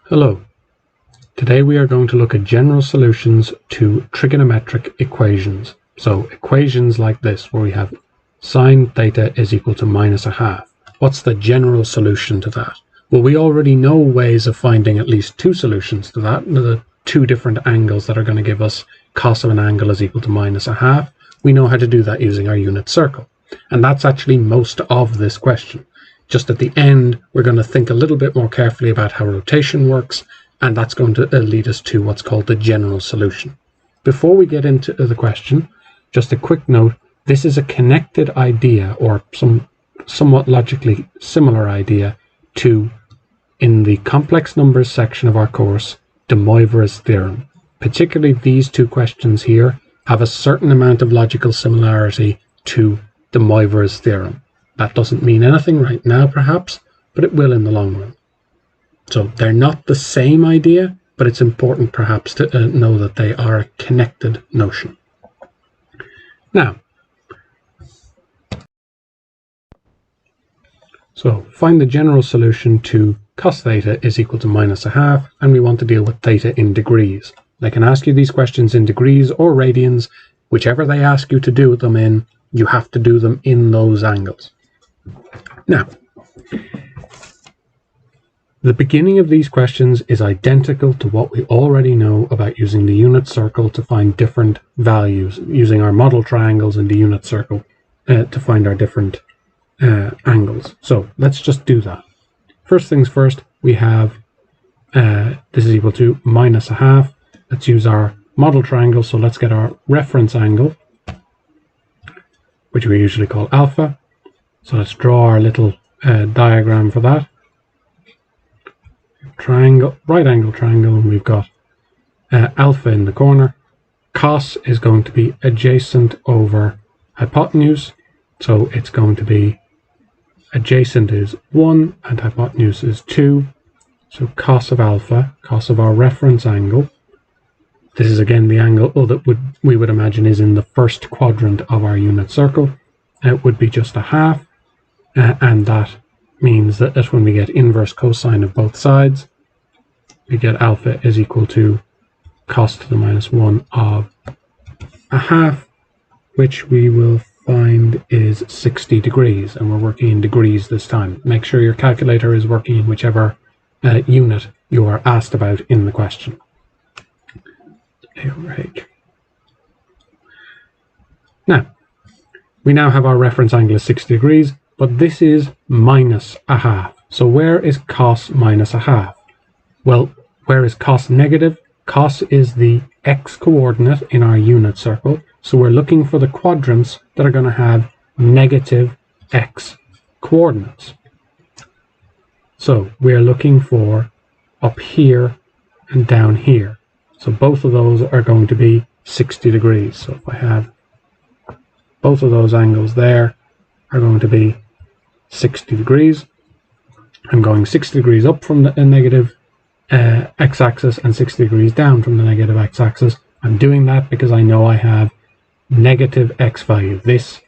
Hello. Today we are going to look at general solutions to trigonometric equations. So equations like this, where we have sine theta is equal to minus a half. What's the general solution to that? Well, we already know ways of finding at least two solutions to that. The two different angles that are going to give us cos of an angle is equal to minus a half. We know how to do that using our unit circle. And that's actually most of this question. Just at the end, we're going to think a little bit more carefully about how rotation works, and that's going to lead us to what's called the general solution. Before we get into the question, just a quick note, this is a connected idea, or somewhat logically similar idea to, in the complex numbers section of our course, de Moivre's theorem. Particularly these two questions here have a certain amount of logical similarity to de Moivre's theorem. That doesn't mean anything right now, perhaps, but it will in the long run. So they're not the same idea, but it's important perhaps to know that they are a connected notion. Now, so find the general solution to cos theta is equal to minus a half, and we want to deal with theta in degrees. They can ask you these questions in degrees or radians. Whichever they ask you to do them in, you have to do them in those angles. Now, the beginning of these questions is identical to what we already know about using the unit circle to find different values, using our model triangles in the unit circle to find our different angles. So let's just do that. First things first, we have this is equal to minus a half. Let's use our model triangle, so let's get our reference angle, which we usually call alpha. So let's draw our little diagram for that. Triangle, right angle triangle, and we've got alpha in the corner. Cos is going to be adjacent over hypotenuse, so it's going to be adjacent is 1 and hypotenuse is 2. So cos of alpha, cos of our reference angle, this is again the angle that we would imagine is in the first quadrant of our unit circle. It would be just a half, and that means that when we get inverse cosine of both sides, we get alpha is equal to cos to the minus 1 of a half, which we will find is 60 degrees, and we're working in degrees this time. Make sure your calculator is working in whichever unit you are asked about in the question. A over h. Now, we now have our reference angle is 60 degrees, but this is minus a half. So where is cos minus a half? Well, where is cos negative? Cos is the x-coordinate in our unit circle. So we're looking for the quadrants that are going to have negative x coordinates. So we're looking for up here and down here. So both of those are going to be 60 degrees. So if I have both of those angles there are going to be 60 degrees. I'm going 60 degrees up from the negative x-axis and 60 degrees down from the negative x-axis. I'm doing that because I know I have negative x value. This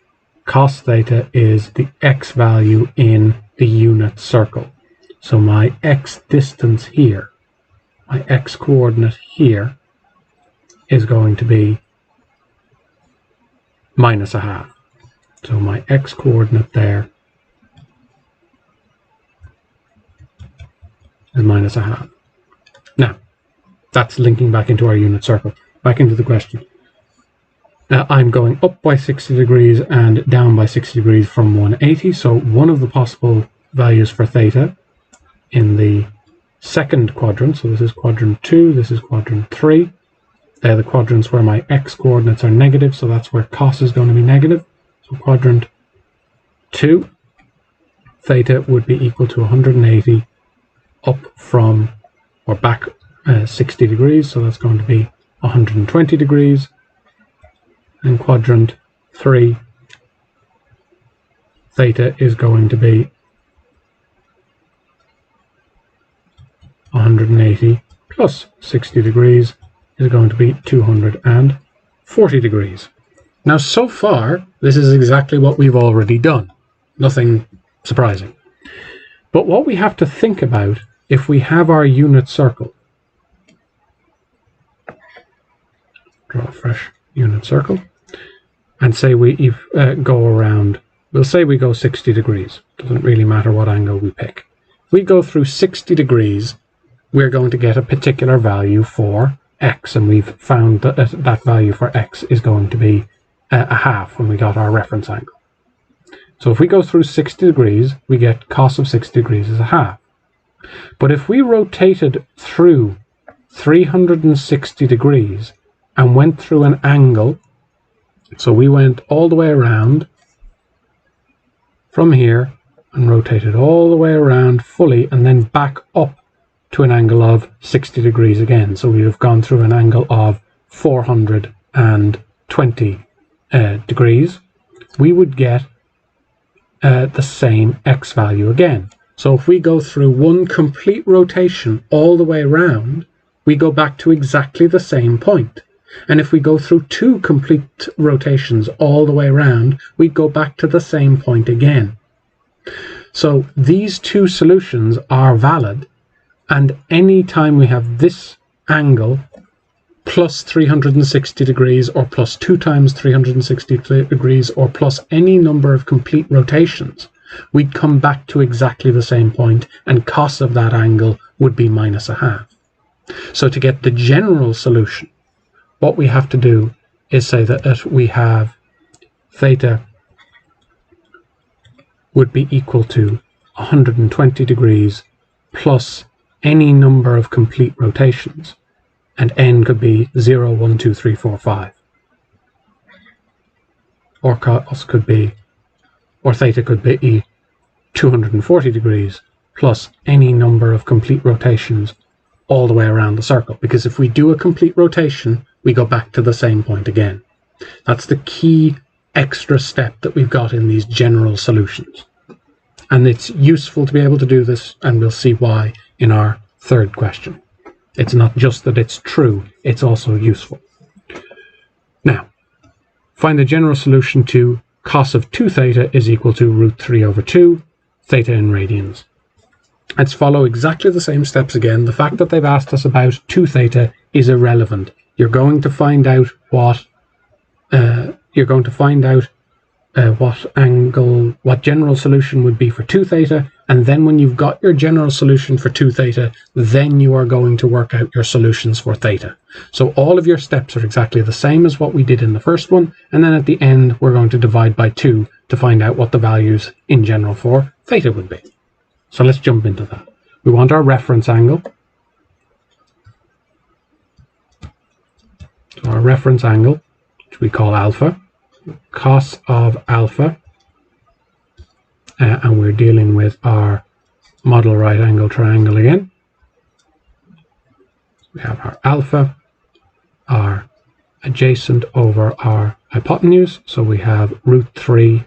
cos theta is the x value in the unit circle. So my x distance here, my x coordinate here, is going to be minus a half. So my x coordinate there is minus a half. Now, that's linking back into our unit circle. Back into the question. I'm going up by 60 degrees and down by 60 degrees from 180. So one of the possible values for theta in the second quadrant, so this is quadrant 2, this is quadrant 3. They're the quadrants where my x coordinates are negative, so that's where cos is going to be negative. So quadrant 2, theta would be equal to 180 up from, or back 60 degrees, so that's going to be 120 degrees. And quadrant 3, theta is going to be 180 plus 60 degrees is going to be 240 degrees. Now, so far, this is exactly what we've already done. Nothing surprising. But what we have to think about if we have our unit circle, draw a fresh unit circle, and say we go around, we'll say we go 60 degrees. Doesn't really matter what angle we pick. If we go through 60 degrees, we're going to get a particular value for x, and we've found that that value for x is going to be a half when we got our reference angle. So if we go through 60 degrees, we get cos of 60 degrees is a half. But if we rotated through 360 degrees and went through an angle, so we went all the way around from here and rotated all the way around fully and then back up to an angle of 60 degrees again. So we have gone through an angle of 420 degrees. We would get the same x value again. So if we go through one complete rotation all the way around, we go back to exactly the same point. And if we go through two complete rotations all the way around, we go back to the same point again. So these two solutions are valid, and any time we have this angle plus 360 degrees or plus 2 times 360 degrees or plus any number of complete rotations, we'd come back to exactly the same point, and cos of that angle would be minus a half. So to get the general solution, what we have to do is say that we have theta would be equal to 120 degrees plus any number of complete rotations, and n could be 0, 1, 2, 3, 4, 5. Or cos could be, or theta could be 240 degrees plus any number of complete rotations all the way around the circle. Because if we do a complete rotation, we go back to the same point again. That's the key extra step that we've got in these general solutions. And it's useful to be able to do this, and we'll see why in our third question. It's not just that it's true, it's also useful. Now, find the general solution to cos of 2 theta is equal to root 3 over 2, theta in radians. Let's follow exactly the same steps again. The fact that they've asked us about 2 theta is irrelevant. You're going to find out what what general solution would be for 2 theta, and then when you've got your general solution for 2 theta, then you are going to work out your solutions for theta. So all of your steps are exactly the same as what we did in the first one, and then at the end we're going to divide by 2 to find out what the values in general for theta would be. So let's jump into that. We want our reference angle. So our reference angle, which we call alpha, cos of alpha, and we're dealing with our model right angle triangle again. We have our alpha, our adjacent over our hypotenuse, so we have root 3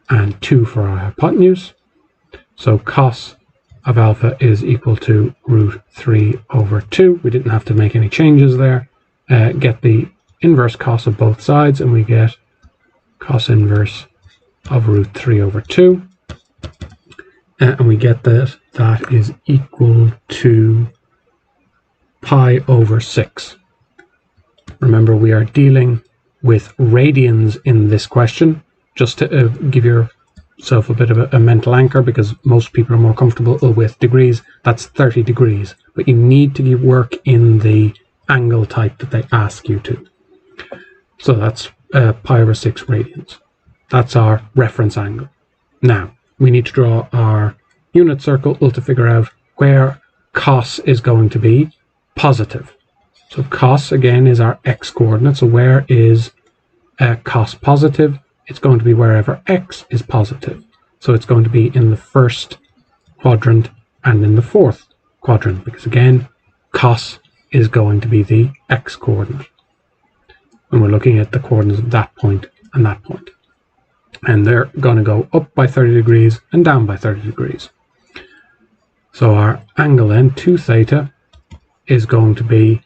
and 2 for our hypotenuse. So cos of alpha is equal to root 3 over 2. We didn't have to make any changes there. Get the inverse cos of both sides, and we get cos inverse of root 3 over 2. And we get that that is equal to pi over 6. Remember, we are dealing with radians in this question, just to give yourself a bit of a mental anchor, because most people are more comfortable with degrees. That's 30 degrees, but you need to work in the angle type that they ask you to. So that's pi over 6 radians. That's our reference angle. Now, we need to draw our unit circle to figure out where cos is going to be positive. So cos, again, is our x coordinate. So where is cos positive? It's going to be wherever x is positive. So it's going to be in the first quadrant and in the fourth quadrant, because again, cos is going to be the x coordinate. And we're looking at the coordinates of that point and that point. And they're going to go up by 30 degrees and down by 30 degrees. So our angle then, 2 theta, is going to be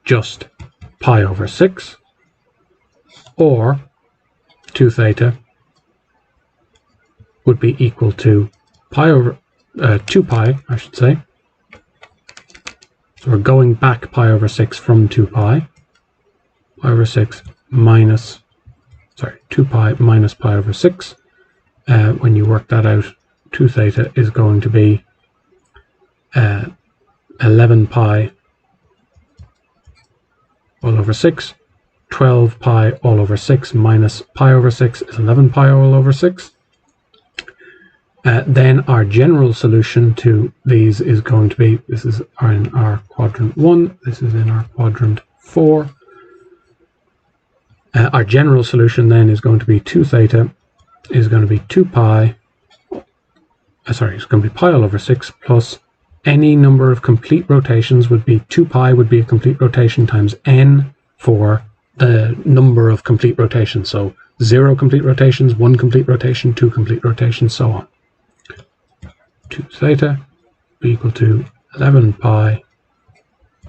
just pi over 6, or 2 theta would be equal to pi over 2 pi, I should say. So we're going back pi over 6 from 2 pi. Pi over 6 minus, 2 pi minus pi over 6. When you work that out, 2 theta is going to be 11 pi all over 6. 12 pi all over 6 minus pi over 6 is 11 pi all over 6. Then our general solution to these is going to be, this is in our quadrant 1, this is in our quadrant 4. Our general solution then is going to be 2 theta is going to be 2 pi, it's going to be pi all over 6 plus any number of complete rotations would be 2 pi would be a complete rotation times n for the number of complete rotations. So 0 complete rotations, 1 complete rotation, 2 complete rotations, so on. 2 theta be equal to 11 pi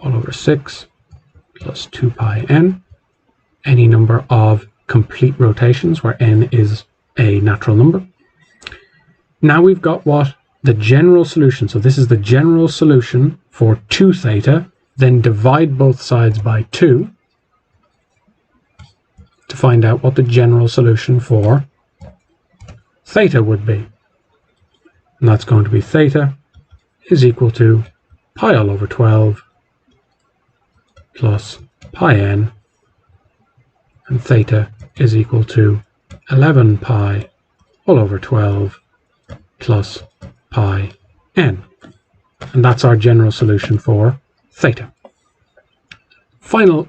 all over 6 plus 2 pi n, any number of complete rotations where n is a natural number. Now we've got what? The general solution. So this is the general solution for 2 theta, then divide both sides by 2 to find out what the general solution for theta would be. And that's going to be theta is equal to pi all over 12 plus pi n, and theta is equal to 11 pi all over 12 plus pi n. And that's our general solution for theta. Final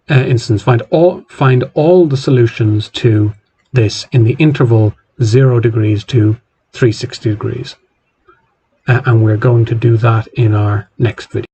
instance, find all the solutions to this in the interval 0 degrees to 360 degrees. And we're going to do that in our next video.